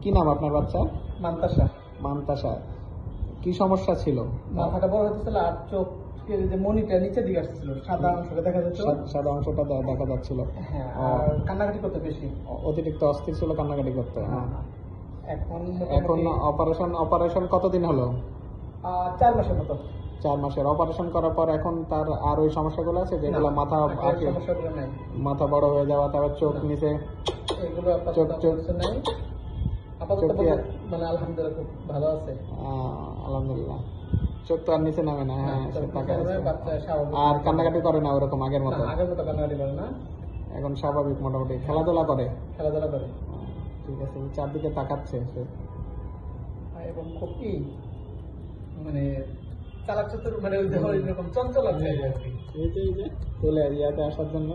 কি নাম আপনার বাচ্চা? মান্তাসা। মান্তাসা। কি সমস্যা ছিল? মাথাটা বড় হতেছিল আর চোখ যে মনিটা নিচের দিকে আসছিল, সাদা অংশটা দেখা যাচ্ছে। সাদা অংশটা দেখা যাচ্ছিল। হ্যাঁ, আর কান্নাকাটি করতে বেশি, অতিরিক্ত অস্থির ছিল, কান্নাকাটি করতে। এখন অপারেশন কতদিন হলো? 4 মাসের মতো। 4 মাসের। অপারেশন করার পর এখন তার আর ওই সমস্যাগুলো আছে যেগুলো মাথা বড় হয়ে যাওয়া, তারপর চোখ নিচে, এগুলো আপাতত মানে আলহামদুলিল্লাহ খুব ভালো আছে। আলহামদুলিল্লাহ। চোখ তো আর নিচে নামে না। হ্যাঁ, আর কান্নাকাটি করে না ওরকম আগের মতো? কান্নাকাটি করে না, এখন স্বাভাবিক মোটামুটি। খেলাধুলা করে? খেলাধুলা করে। ঠিক আছে, চারদিকে তাকাচ্ছে সে এবং খুব মানে চালাচ্ছে তো, মানে ওইরকম চঞ্চল আছে। চলে ইয়াতে আসার জন্য।